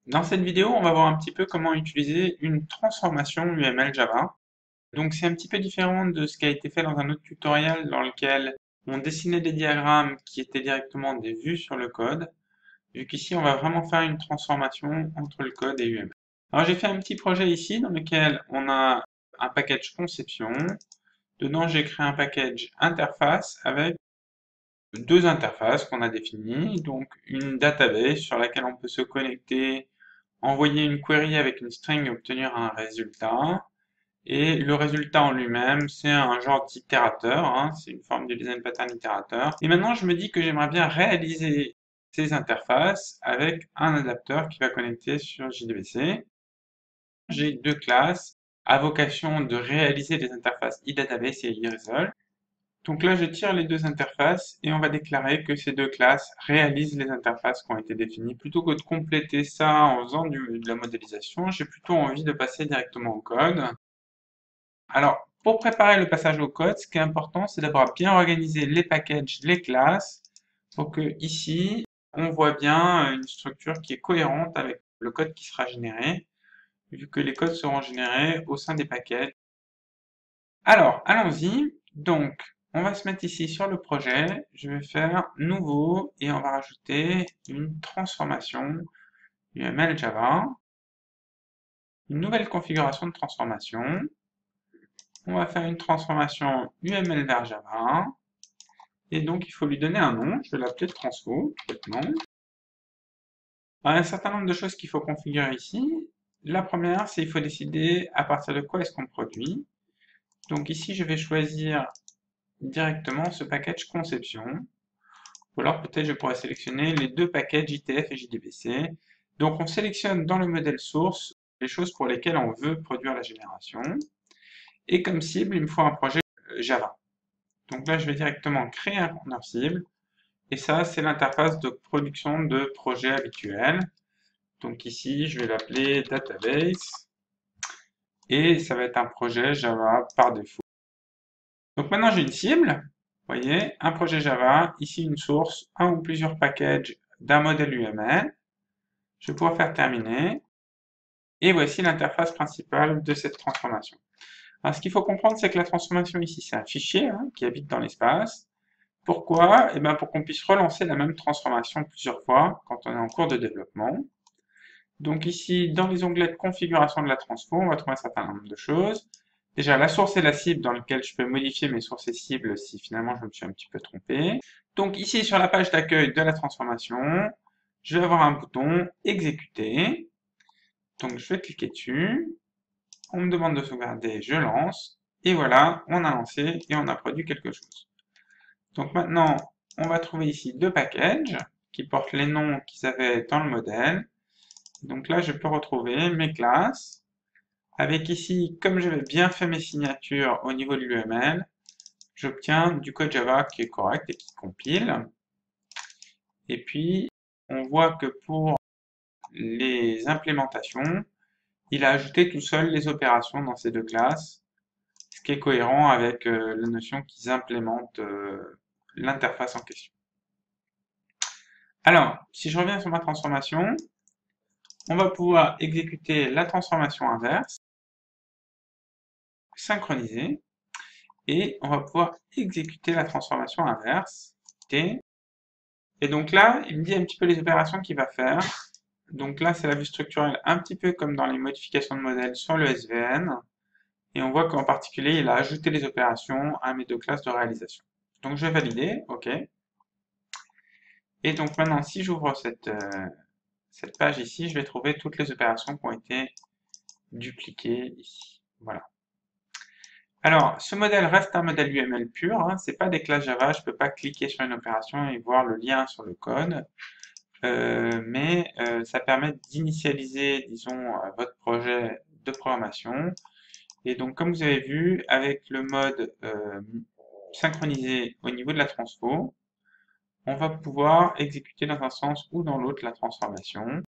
Dans cette vidéo, on va voir un petit peu comment utiliser une transformation UML Java. Donc c'est un petit peu différent de ce qui a été fait dans un autre tutoriel dans lequel on dessinait des diagrammes qui étaient directement des vues sur le code, vu qu'ici on va vraiment faire une transformation entre le code et UML. Alors j'ai fait un petit projet ici dans lequel on a un package conception. Dedans j'ai créé un package interface avec deux interfaces qu'on a définies, donc une database sur laquelle on peut se connecter, envoyer une query avec une string et obtenir un résultat. Et le résultat en lui-même, c'est un genre d'itérateur, hein, c'est une forme de design pattern itérateur. Et maintenant, je me dis que j'aimerais bien réaliser ces interfaces avec un adapteur qui va connecter sur JDBC. J'ai deux classes à vocation de réaliser les interfaces eDatabase et eResult. Donc là, je tire les deux interfaces et on va déclarer que ces deux classes réalisent les interfaces qui ont été définies. Plutôt que de compléter ça en faisant de la modélisation, j'ai plutôt envie de passer directement au code. Alors, pour préparer le passage au code, ce qui est important, c'est d'avoir bien organisé les packages, les classes, pour que ici, on voit bien une structure qui est cohérente avec le code qui sera généré, vu que les codes seront générés au sein des packages. Alors, allons-y. Donc, on va se mettre ici sur le projet. Je vais faire nouveau et on va rajouter une transformation UML Java. Une nouvelle configuration de transformation. On va faire une transformation UML vers Java. Et donc, il faut lui donner un nom. Je vais l'appeler transfo, tout bêtement. Il y a un certain nombre de choses qu'il faut configurer ici. La première, c'est qu'il faut décider à partir de quoi est-ce qu'on produit. Donc ici, je vais choisir directement ce package conception. Ou alors peut-être je pourrais sélectionner les deux packages ITF et JDBC. Donc on sélectionne dans le modèle source les choses pour lesquelles on veut produire la génération. Et comme cible, il me faut un projet Java. Donc là, je vais directement créer un conteneur cible. Et ça, c'est l'interface de production de projet habituel. Donc ici, je vais l'appeler database. Et ça va être un projet Java par défaut. Donc maintenant, j'ai une cible. Vous voyez, un projet Java, ici une source, un ou plusieurs packages d'un modèle UML. Je vais pouvoir faire terminer. Et voici l'interface principale de cette transformation. Alors, ce qu'il faut comprendre, c'est que la transformation ici, c'est un fichier qui habite dans l'espace. Pourquoi? Eh bien, pour qu'on puisse relancer la même transformation plusieurs fois quand on est en cours de développement. Donc ici, dans les onglets de configuration de la transfo, on va trouver un certain nombre de choses. Déjà, la source et la cible dans lesquelles je peux modifier mes sources et cibles si finalement je me suis un petit peu trompé. Donc ici, sur la page d'accueil de la transformation, je vais avoir un bouton exécuter. Donc je vais cliquer dessus. On me demande de sauvegarder, je lance. Et voilà, on a lancé et on a produit quelque chose. Donc maintenant, on va trouver ici deux packages qui portent les noms qu'ils avaient dans le modèle. Donc là, je peux retrouver mes classes, avec ici, comme j'avais bien fait mes signatures au niveau de l'UML, j'obtiens du code Java qui est correct et qui compile. Et puis, on voit que pour les implémentations, il a ajouté tout seul les opérations dans ces deux classes, ce qui est cohérent avec la notion qu'ils implémentent l'interface en question. Alors, si je reviens sur ma transformation, on va pouvoir exécuter la transformation inverse, synchroniser, et on va pouvoir exécuter la transformation inverse, T. Et donc là, il me dit un petit peu les opérations qu'il va faire. Donc là, c'est la vue structurelle, un petit peu comme dans les modifications de modèle sur le SVN. Et on voit qu'en particulier, il a ajouté les opérations à mes deux classes de réalisation. Donc je vais valider, OK. Et donc maintenant, si j'ouvre cette page ici, je vais trouver toutes les opérations qui ont été dupliquées ici. Voilà. Alors, ce modèle reste un modèle UML pur, c'est pas des classes Java, je peux pas cliquer sur une opération et voir le lien sur le code, mais ça permet d'initialiser, disons, votre projet de programmation. Et donc, comme vous avez vu, avec le mode synchronisé au niveau de la transfo, on va pouvoir exécuter dans un sens ou dans l'autre la transformation.